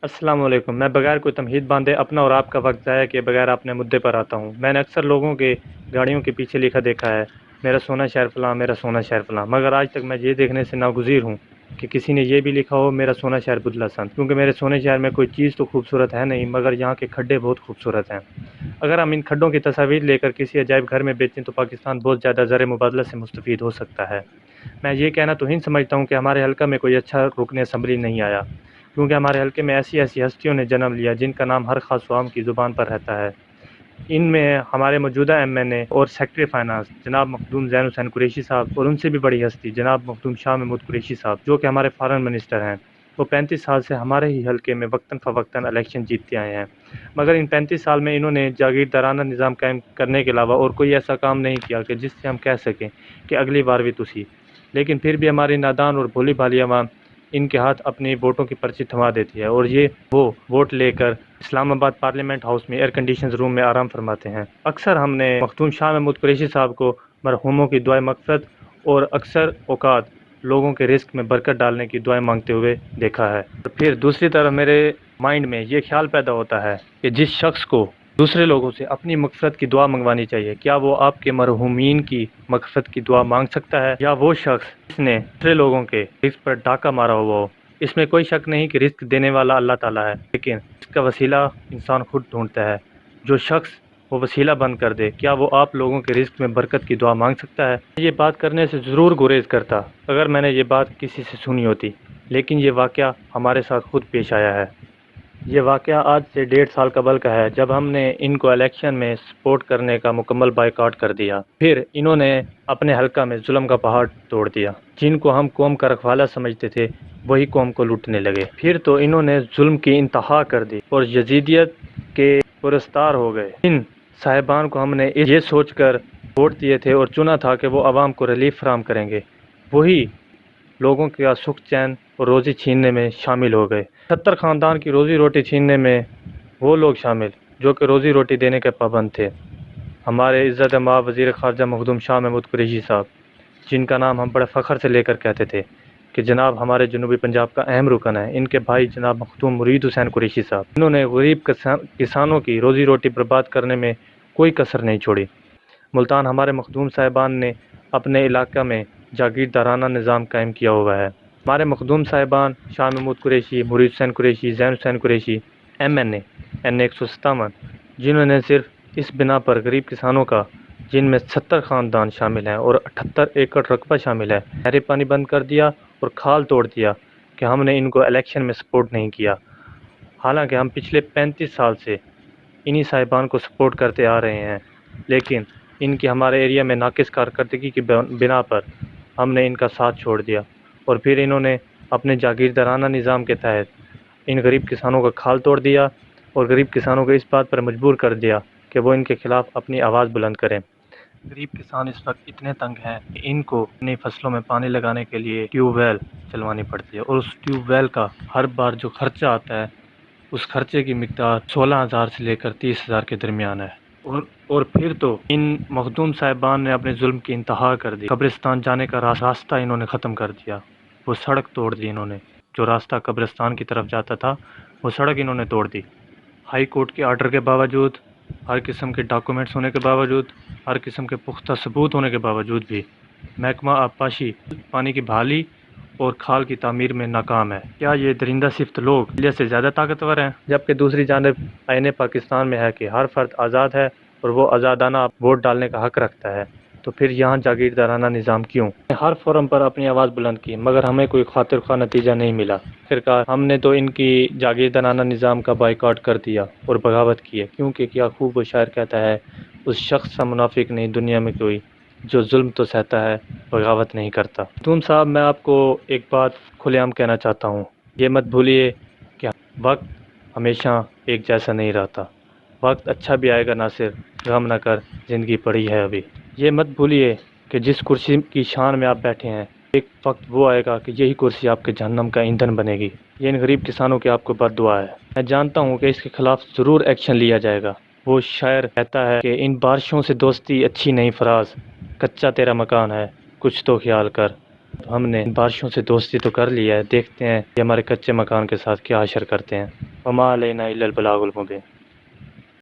السلام علیکم۔ میں بغیر کوئی تمہید باندھے اپنا اور آپ کا وقت ضائع کیے بغیر اپنے مدعے پر آتا ہوں۔ میں نے اکثر لوگوں کے گاڑیوں کے پیچھے لکھا دیکھا ہے، میرا سونا شہر فلاں، میرا سونا شہر فلاں، مگر آج تک میں یہ دیکھنے سے ناگزیر ہوں کہ کسی نے یہ بھی لکھا ہو میرا سونا شہر بدلہ سنت، کیونکہ میرے سونے شہر میں کوئی چیز تو خوبصورت ہے نہیں، مگر یہاں کے کھڈے بہت خوبصورت ہیں۔ اگر ہم ان کھڈوں کی تصاویر لے کر کسی عجائب گھر میں بیچیں تو پاکستان بہت زیادہ زر مبادلہ سے مستفید ہو سکتا ہے۔ میں یہ کہنا توہین سمجھتا ہوں کہ ہمارے حلقہ میں کوئی اچھا رکن اسمبلی نہیں آیا، کیونکہ ہمارے حلقے میں ایسی ہستیوں نے جنم لیا جن کا نام ہر خاص و عام کی زبان پر رہتا ہے۔ ان میں ہمارے موجودہ ایم این اے اور سیکرٹری فائنانس جناب مخدوم زین حسین قریشی صاحب، اور ان سے بھی بڑی ہستی جناب مخدوم شاہ محمود قریشی صاحب، جو کہ ہمارے فارن منسٹر ہیں۔ وہ 35 سال سے ہمارے ہی حلقے میں وقتاً فوقتاً الیکشن جیتتے آئے ہیں، مگر ان 35 سال میں انہوں نے جاگیردارانہ نظام قائم کرنے کے علاوہ اور کوئی ایسا کام نہیں کیا کہ جس سے ہم کہہ سکیں کہ اگلی بار بھی تسی۔ لیکن پھر بھی ہماری نادان اور بھولی بھالی عوام ان کے ہاتھ اپنی ووٹوں کی پرچی تھما دیتی ہے، اور یہ وہ ووٹ لے کر اسلام آباد پارلیمنٹ ہاؤس میں ایئر کنڈیشن روم میں آرام فرماتے ہیں۔ اکثر ہم نے مخدوم شاہ محمود قریشی صاحب کو مرحوموں کی دعائیں مغفرت اور اکثر اوقات لوگوں کے رزق میں برکت ڈالنے کی دعائیں مانگتے ہوئے دیکھا ہے۔ اور پھر دوسری طرف میرے مائنڈ میں یہ خیال پیدا ہوتا ہے کہ جس شخص کو دوسرے لوگوں سے اپنی مغفرت کی دعا منگوانی چاہیے، کیا وہ آپ کے مرحومین کی مغفرت کی دعا مانگ سکتا ہے؟ یا وہ شخص جس نے دوسرے لوگوں کے رزق پر ڈاکہ مارا ہوا ہو؟ اس میں کوئی شک نہیں کہ رزق دینے والا اللہ تعالیٰ ہے، لیکن اس کا وسیلہ انسان خود ڈھونڈتا ہے۔ جو شخص وہ وسیلہ بند کر دے، کیا وہ آپ لوگوں کے رزق میں برکت کی دعا مانگ سکتا ہے؟ یہ بات کرنے سے ضرور گریز کرتا اگر میں نے یہ بات کسی سے سنی ہوتی، لیکن یہ واقعہ ہمارے ساتھ خود پیش آیا ہے۔ یہ واقعہ آج سے 1.5 سال قبل کا ہے، جب ہم نے ان کو الیکشن میں سپورٹ کرنے کا مکمل بائیکاٹ کر دیا۔ پھر انہوں نے اپنے حلقہ میں ظلم کا پہاڑ توڑ دیا۔ جن کو ہم قوم کا رکھوالا سمجھتے تھے وہی قوم کو لوٹنے لگے۔ پھر تو انہوں نے ظلم کی انتہا کر دی اور یزیدیت کے پرستار ہو گئے۔ ان صاحبان کو ہم نے یہ سوچ کر ووٹ دیے تھے اور چنا تھا کہ وہ عوام کو ریلیف فراہم کریں گے، وہی لوگوں کا سکھ چین اور روزی چھیننے میں شامل ہو گئے۔ 70 خاندان کی روزی روٹی چھیننے میں وہ لوگ شامل جو کہ روزی روٹی دینے کے پابند تھے۔ ہمارے عزت مآب وزیر خارجہ مخدوم شاہ محمود قریشی صاحب، جن کا نام ہم بڑے فخر سے لے کر کہتے تھے کہ جناب ہمارے جنوبی پنجاب کا اہم رکن ہے، ان کے بھائی جناب مخدوم مرید حسین قریشی صاحب، انہوں نے غریب کسانوں کی روزی روٹی برباد کرنے میں کوئی کسر نہیں چھوڑی۔ ملتان ہمارے مخدوم صاحبان نے اپنے علاقہ میں جاگیردارانہ نظام قائم کیا ہوا ہے۔ ہمارے مخدوم صاحبان شاہ محمود قریشی، مرید حسین قریشی، زین حسین قریشی، ایم این اے این 157، جنہوں نے صرف اس بنا پر غریب کسانوں کا، جن میں 70 خاندان شامل ہیں اور 78 ایکڑ رقبہ شامل ہے، نہر پانی بند کر دیا اور کھال توڑ دیا کہ ہم نے ان کو الیکشن میں سپورٹ نہیں کیا، حالانکہ ہم پچھلے 35 سال سے انہی صاحبان کو سپورٹ کرتے آ رہے ہیں، لیکن ان کی ہمارے ایریا میں ناقص کارکردگی کی بنا پر ہم نے ان کا ساتھ چھوڑ دیا، اور پھر انہوں نے اپنے جاگیردارانہ نظام کے تحت ان غریب کسانوں کا کھال توڑ دیا اور غریب کسانوں کو اس بات پر مجبور کر دیا کہ وہ ان کے خلاف اپنی آواز بلند کریں۔ غریب کسان اس وقت اتنے تنگ ہیں کہ ان کو اپنی فصلوں میں پانی لگانے کے لیے ٹیوب ویل چلوانی پڑتی ہے، اور اس ٹیوب ویل کا ہر بار جو خرچہ آتا ہے اس خرچے کی مقدار 16,000 سے لے کر 30,000 کے درمیان ہے۔ اور پھر تو ان مخدوم صاحبان نے اپنے ظلم کی انتہا کر دی۔ قبرستان جانے کا راستہ انہوں نے ختم کر دیا، وہ سڑک توڑ دی انہوں نے، جو راستہ قبرستان کی طرف جاتا تھا وہ سڑک انہوں نے توڑ دی۔ ہائی کورٹ کے آرڈر کے باوجود، ہر قسم کے ڈاکومنٹس ہونے کے باوجود، ہر قسم کے پختہ ثبوت ہونے کے باوجود بھی محکمہ آبپاشی پانی کی بحالی اور کھال کی تعمیر میں ناکام ہے۔ کیا یہ درندہ صفت لوگ انڈیا سے زیادہ طاقتور ہیں؟ جبکہ دوسری جانب آئین پاکستان میں ہے کہ ہر فرد آزاد ہے اور وہ آزادانہ ووٹ ڈالنے کا حق رکھتا ہے، تو پھر یہاں جاگیردارانہ نظام کیوں؟ ہر فورم پر اپنی آواز بلند کی، مگر ہمیں کوئی خاطر خواہ نتیجہ نہیں ملا۔ آخرکار ہم نے تو ان کی جاگیردارانہ نظام کا بائیکاٹ کر دیا اور بغاوت کی ہے، کیونکہ کیا خوب وہ شاعر کہتا ہے، اس شخص سا منافق نہیں دنیا میں کوئی، جو ظلم تو سہتا ہے بغاوت نہیں کرتا۔ تم صاحب، میں آپ کو ایک بات کھلے عام کہنا چاہتا ہوں، یہ مت بھولیے کہ وقت ہمیشہ ایک جیسا نہیں رہتا۔ وقت اچھا بھی آئے گا ناصر، غم نہ کر زندگی پڑی ہے ابھی۔ یہ مت بھولیے کہ جس کرسی کی شان میں آپ بیٹھے ہیں، ایک وقت وہ آئے گا کہ یہی کرسی آپ کے جہنم کا ایندھن بنے گی۔ یہ ان غریب کسانوں کی آپ کو بد دعا ہے۔ میں جانتا ہوں کہ اس کے خلاف ضرور ایکشن لیا جائے گا۔ وہ شاعر کہتا ہے کہ ان بارشوں سے دوستی اچھی نہیں فراز، کچا تیرا مکان ہے کچھ تو خیال کر۔ ہم نے ان بارشوں سے دوستی تو کر لی ہے، دیکھتے ہیں کہ ہمارے کچے مکان کے ساتھ کیا حشر کرتے ہیں۔ وما علینا الا البلاغ المبین۔